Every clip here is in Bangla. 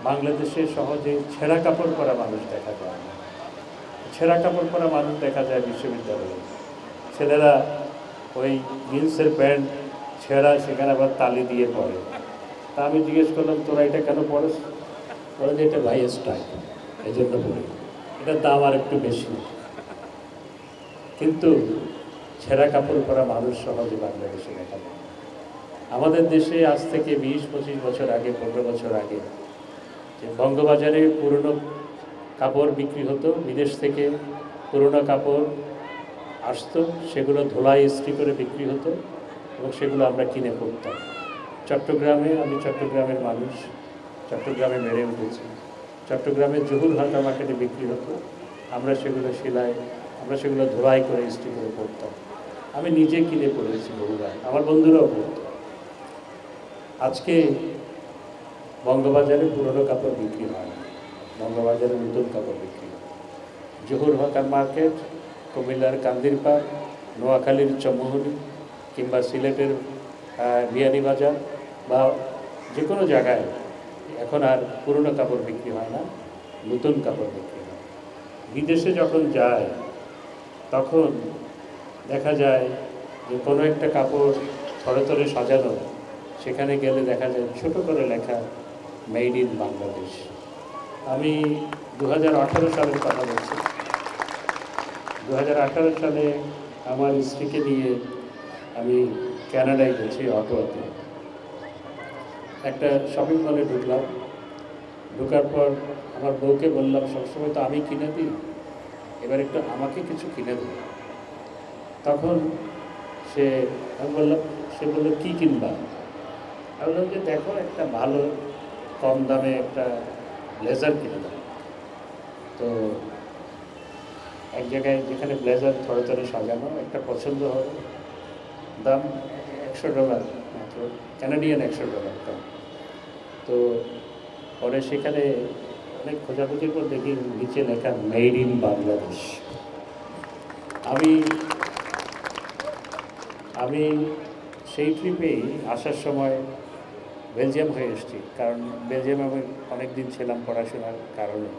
বাংলাদেশে সহজে ছেঁড়া কাপড় পরা মানুষ দেখা যায় না। ছেঁড়া কাপড় পরা মানুষ দেখা যায় বিশ্ববিদ্যালয়ে। ছেলেরা ওই জিন্সের প্যান্ট ছেঁড়া, সেখানে আবার তালি দিয়ে পরে। তা আমি জিজ্ঞেস করলাম, তোরা এটা কেন পড়স? বলে যে এটা ভাই স্টাইল, এই জন্য পড়ি, এটার দাম আর একটু বেশি। কিন্তু ছেঁড়া কাপড় পরা মানুষ সহজে বাংলাদেশে দেখা যায়। আমাদের দেশে আজ থেকে 20-25 বছর আগে, 15 বছর আগে যে বঙ্গবাজারে পুরনো কাপড় বিক্রি হতো, বিদেশ থেকে পুরনো কাপড় আসতো, সেগুলো ধোলাই ইস্ত্রি করে বিক্রি হতো এবং সেগুলো আমরা কিনে পরতাম। চট্টগ্রামে, আমি চট্টগ্রামের মানুষ, চট্টগ্রামে বেড়ে উঠেছি। চট্টগ্রামের জহুর হালকা মার্কেটে বিক্রি হতো, আমরা সেগুলো ধোলাই করে ইস্ত্রি করে পরতাম। আমি নিজে কিনে পড়েছি বহুবার, আমার বন্ধুরাও পড়ত। আজকে বঙ্গবাজারে পুরনো কাপড় বিক্রি হয় না, বঙ্গবাজারে নতুন কাপড় বিক্রি হয়। জহুর হালকা মার্কেট, কুমিল্লার কান্দিরপাড়, নোয়াখালীর চমোহনী কিংবা সিলেটের বিয়ানীবাজার বা যে কোনো জায়গায় এখন আর পুরনো কাপড় বিক্রি হয় না, নতুন কাপড় বিক্রি হয়। বিদেশে যখন যায় তখন দেখা যায় যে কোনো একটা কাপড় থরে সাজানো, সেখানে গেলে দেখা যায় ছোট করে লেখা মেড ইন বাংলাদেশ। আমি 2018 সালের কথা বলছি। 2018 সালে আমার স্ত্রীকে নিয়ে আমি কানাডায় গেছি অটোয়াতে। একটা শপিং মলে ঢুকলাম। ঢোকার পর আমার বউকে বললাম, সবসময় তো আমি কিনে দিই, এবার একটু আমাকে কিছু কিনে দিই। তখন সে বললো কী কিনবা? আমি বললাম যে দেখো, একটা ভালো কম দামে একটা ব্লেজার কিনে দাও। তো এক জায়গায় যেখানে ব্লেজার থরে সাজানো একটা পছন্দ হবে, দাম $100 মাত্র, কানাডিয়ান $100 দাম। তো পরে সেখানে অনেক খোঁজাখুঁজির পর দেখি নিচে লেখা মেড ইন বাংলাদেশ। আমি সেই ট্রিপেই আসার সময় বেলজিয়াম হয়ে এসেছি, কারণ বেলজিয়ামে আমি অনেক দিন ছিলাম পড়াশোনার কারণে।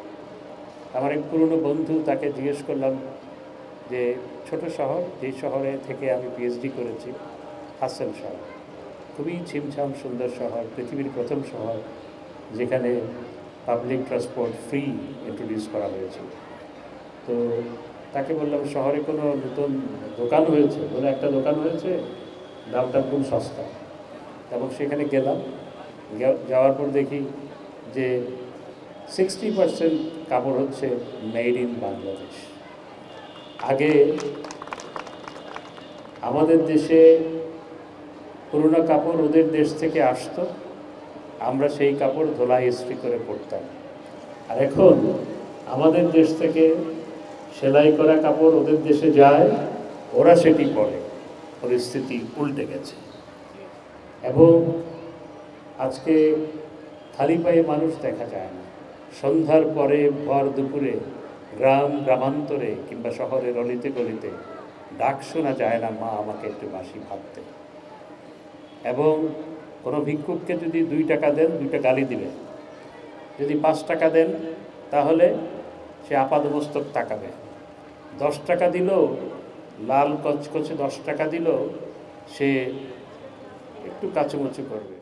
আমার এক পুরনো বন্ধু, তাকে জিজ্ঞেস করলাম যে ছোট শহর, যেই শহরে থেকে আমি পিএইচডি করেছি, হাসেল শহর, খুবই ছিমছাম সুন্দর শহর, পৃথিবীর প্রথম শহর যেখানে পাবলিক ট্রান্সপোর্ট ফ্রি ইন্ট্রোডিউস করা হয়েছে। তো তাকে বললাম, শহরে কোনো নতুন দোকান হয়েছে? বলে একটা দোকান হয়েছে, দামটা খুব সস্তা। এবং সেখানে গেলাম, যাওয়ার পর দেখি যে 60% কাপড় হচ্ছে মেড ইন বাংলাদেশ। আগে আমাদের দেশে পুরোনো কাপড় ওদের দেশ থেকে আসতো, আমরা সেই কাপড় ধোলাই ইস্ত্রি করে পরতাম। আর এখন আমাদের দেশ থেকে সেলাই করা কাপড় ওদের দেশে যায়, ওরা সেটি পরে। পরিস্থিতি উল্টে গেছে। এবং আজকে খালি পায়ে মানুষ দেখা যায় না। সন্ধ্যার পরে ভর দুপুরে গ্রামান্তরে কিংবা শহরের অলিতে গলিতে ডাক শোনা যায় না, মা আমাকে একটু বাসি ভাত দে। এবং কোনো ভিক্ষুককে যদি 2 টাকা দেন, 2টা গালি দিবেন। যদি 5 টাকা দেন, তাহলে সে আপাদমস্তক তাকাবে। 10 টাকা দিলেও, লাল কচকচে 10 টাকা দিলেও সে একটু কাচুমুচু করবে।